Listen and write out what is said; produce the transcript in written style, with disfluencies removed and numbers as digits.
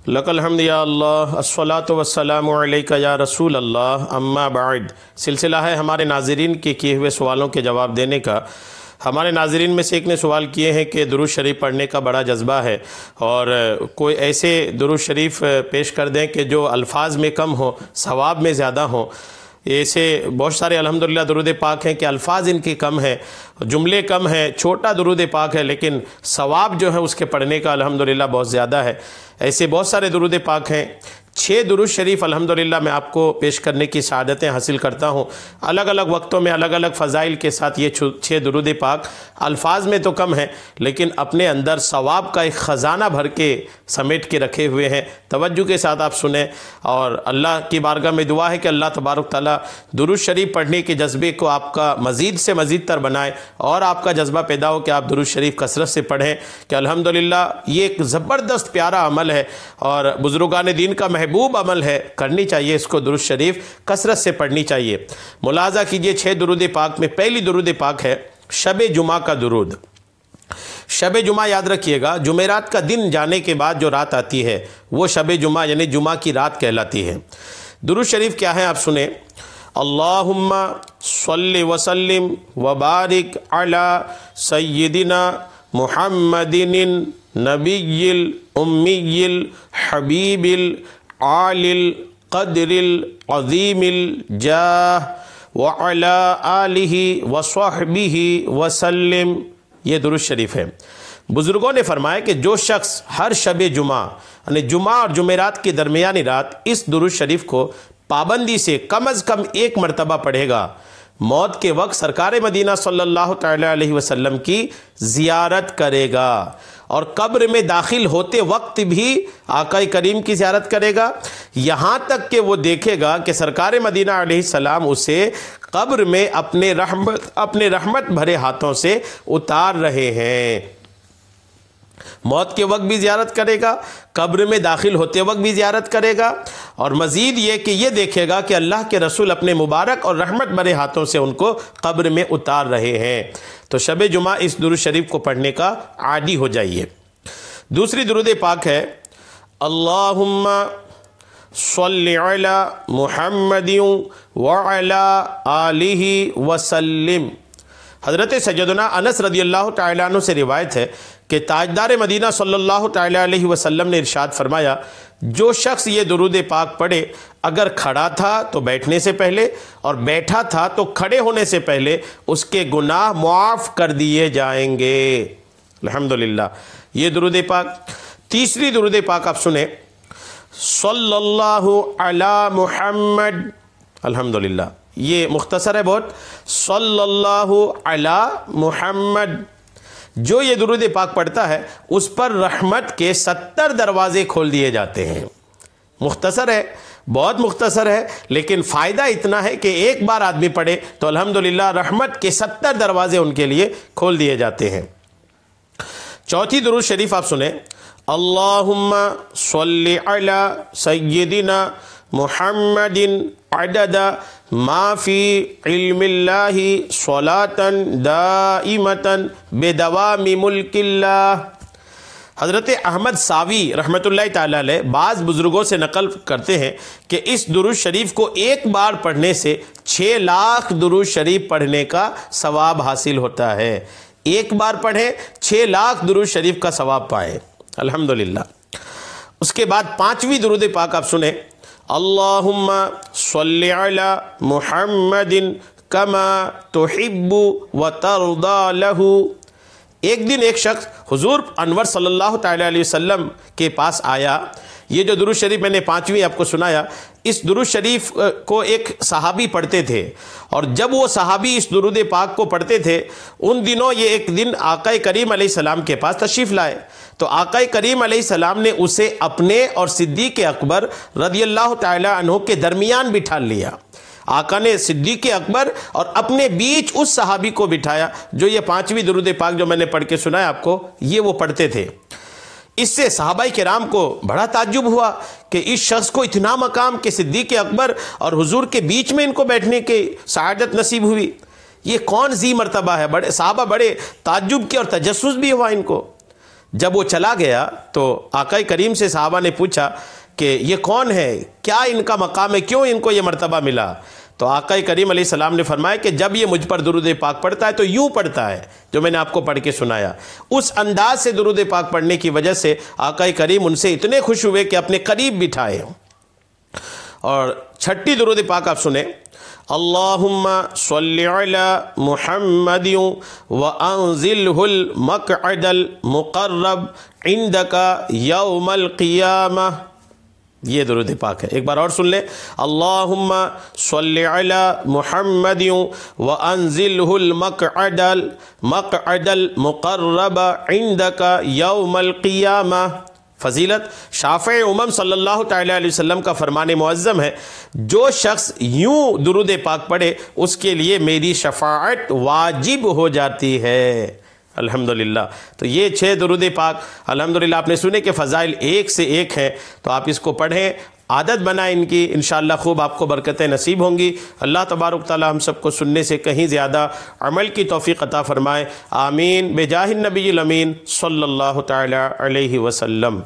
لک الحمد یا اللہ، الصلاۃ والسلام علیک یا رسول اللہ، اما بعد۔ سلسلہ ہے ہمارے ناظرین کے کیے ہوئے سوالوں کے جواب دینے کا۔ ہمارے ناظرین میں سے ایک نے سوال کیے ہیں کہ درود شریف پڑھنے کا بڑا جذبہ ہے، اور کوئی ایسے درود شریف پیش کر دیں کہ جو الفاظ میں کم ہو، ثواب میں زیادہ ہوں۔ ایسے بہت سارے الحمدللہ درود پاک ہیں کہ الفاظ ان کی کم ہیں، جملے کم ہیں، چھوٹا درود پاک ہے لیکن ثواب جو ہے اس کے پڑھنے کا الحمدللہ بہت زیادہ ہے۔ ایسے بہت سارے درود پاک ہیں۔ 6 درود شریف الحمدللہ میں آپ کو پیش کرنے کی سعادتیں حاصل کرتا ہوں۔ الگ الگ وقتوں میں الگ الگ فضائل کے ساتھ یہ 6 درود پاک الفاظ میں تو کم ہیں لیکن اپنے اندر ثواب کا ایک خزانہ بھر کے سمیٹ کے رکھے ہوئے ہیں۔ توجہ کے ساتھ آپ سنیں، اور اللہ کی بارگاہ میں دعا ہے کہ اللہ تبارک تعالیٰ درود شریف پڑھنے کے جذبے کو آپ کا مزید سے مزید تر بنائے، اور آپ کا جذبہ پیدا ہو کہ آپ درود شریف کثرت سے پڑھیں، کہ الحمدللہ یہ ایک زبردست پیارا عمل ہے اور بزرگان دین کا محبوب عمل ہے، کرنی چاہیے اس کو، درود شریف کثرت سے پڑھنی چاہیے۔ ملاحظہ کیجئے 6 درود پاک میں پہلی درود پاک ہے شب جمعہ کا درود۔ شب جمعہ یاد رکھیے گا، جمعرات کا دن جانے کے بعد جو رات آتی ہے وہ شب جمعہ یعنی جمعہ کی رات کہلاتی ہے۔ درود شریف کیا ہے آپ سنیں۔ اللہم صلی وسلم وبارک علی سیدنا محمد نبی الامی الحبیب العالی القدر العظیم الجاہ وعلی آلہ وصحبہ وسلم۔ یہ درود شریف ہے۔ بزرگوں نے فرمایا کہ جو شخص ہر شب جمعہ یعنی جمعہ اور جمعرات کی درمیانی رات اس درود شریف کو پابندی سے کم از کم 1 مرتبہ پڑھے گا، موت کے وقت سرکار مدینہ صلی اللہ تعالی علیہ وسلم کی زیارت کرے گا، اور قبر میں داخل ہوتے وقت بھی آقا کریم کی زیارت کرے گا، یہاں تک کہ وہ دیکھے گا کہ سرکار مدینہ علیہ السلام اسے قبر میں اپنے رحمت بھرے ہاتھوں سے اتار رہے ہیں۔ موت کے وقت بھی زیارت کرے گا، قبر میں داخل ہوتے وقت بھی زیارت کرے گا، اور مزید یہ کہ یہ دیکھے گا کہ اللہ کے رسول اپنے مبارک اور رحمت بھرے ہاتھوں سے ان کو قبر میں اتار رہے ہیں۔ تو شب جمعہ اس درود شریف کو پڑھنے کا عادی ہو جائیے۔ دوسری درود پاک ہے اللہم صلی علی محمد وعلی آلہ وسلم۔ حضرت سیدنا انس رضی اللہ تعالیٰ عنہ سے روایت ہے کہ تاجدار مدینہ صلی اللہ تعالیٰ علیہ وسلم نے ارشاد فرمایا، جو شخص یہ درود پاک پڑھے، اگر کھڑا تھا تو بیٹھنے سے پہلے اور بیٹھا تھا تو کھڑے ہونے سے پہلے اس کے گناہ معاف کر دیے جائیں گے۔ الحمدللہ یہ درود پاک۔ تیسری درود پاک آپ سنیں، صلی اللہ علی محمد۔ الحمدللہ یہ مختصر ہے بہت، صلی اللہ علی محمد۔ جو یہ درود پاک پڑھتا ہے اس پر رحمت کے 70 دروازے کھول دیے جاتے ہیں۔ مختصر ہے، بہت مختصر ہے، لیکن فائدہ اتنا ہے کہ ایک بار آدمی پڑھے تو الحمدللہ رحمت کے 70 دروازے ان کے لیے کھول دیے جاتے ہیں۔ چوتھی درود شریف آپ سنیں، اللہم صلی علی سیدنا محمد عدد ما فی علم اللہ صلاۃ دائمۃ بدوام ملک اللہ۔ حضرت احمد ساوی رحمۃ اللہ تعالی علیہ بعض بزرگوں سے نقل کرتے ہیں کہ اس درود شریف کو ایک بار پڑھنے سے 6 لاکھ درود شریف پڑھنے کا ثواب حاصل ہوتا ہے۔ ایک بار پڑھیں 6 لاکھ درود شریف کا ثواب پائیں، الحمدللہ۔ اس کے بعد 5ویں درود پاک آپ سنیں، اللہم صلی علی محمد کما تحب وترضی لہ۔ ایک دن ایک شخص حضور انور صلی اللہ تعالیٰ علیہ وسلم کے پاس آیا۔ یہ جو درود شریف میں نے 5ویں آپ کو سنایا، اس درود شریف کو ایک صحابی پڑھتے تھے، اور جب وہ صحابی اس درود پاک کو پڑھتے تھے ان دنوں یہ ایک دن آقا کریم علیہ السلام کے پاس تشریف لائے، تو آقا کریم علیہ السلام نے اسے اپنے اور صدیق اکبر رضی اللہ تعالی عنہ کے درمیان بٹھا لیا۔ آقا نے صدیق اکبر اور اپنے بیچ اس صحابی کو بٹھایا جو یہ 5ویں درود پاک جو میں نے پڑھ کے سنایا آپ کو، یہ وہ پڑھتے تھے۔ اس سے صحابہ کرام کو بڑا تعجب ہوا کہ اس شخص کو اتنا مقام کہ صدیق اکبر اور حضور کے بیچ میں ان کو بیٹھنے کی سعادت نصیب ہوئی، یہ کون ذی مرتبہ ہے؟ بڑے صحابہ بڑے تعجب کے اور تجسس بھی ہوا ان کو۔ جب وہ چلا گیا تو آقا کریم سے صحابہ نے پوچھا کہ یہ کون ہے، کیا ان کا مقام ہے، کیوں ان کو یہ مرتبہ ملا؟ تو آقا کریم علیہ السلام نے فرمایا کہ جب یہ مجھ پر درود پاک پڑھتا ہے تو یوں پڑھتا ہے جو میں نے آپ کو پڑھ کے سنایا۔ اس انداز سے درود پاک پڑھنے کی وجہ سے آقا کریم ان سے اتنے خوش ہوئے کہ اپنے قریب بٹھائے۔ اور چھٹی درود پاک آپ سنیں، اللہم صلی علی محمد وانزلہ المقعد المقرب عندک یوم القیامہ، یہ درود پاک ہے۔ ایک بار اور سن لیں، اللہم صلی علی محمد وانزلہ المقعد المقرب عندک یوم القیامہ۔ فضیلت، شافع امم صلی اللہ تعالی علیہ وسلم کا فرمان معظم ہے، جو شخص یوں درود پاک پڑھے اس کے لیے میری شفاعت واجب ہو جاتی ہے۔ الحمدللہ۔ تو یہ 6 درود پاک الحمدللہ آپ نے سنے کہ فضائل ایک سے ایک ہیں، تو آپ اس کو پڑھیں، عادت بنائیں ان کی، انشاءاللہ خوب آپ کو برکتیں نصیب ہوں گی۔ اللہ تبارک تعالی ہم سب کو سننے سے کہیں زیادہ عمل کی توفیق عطا فرمائے، آمین، بجاہ النبی الامین صلی اللہ تعالی علیہ وسلم۔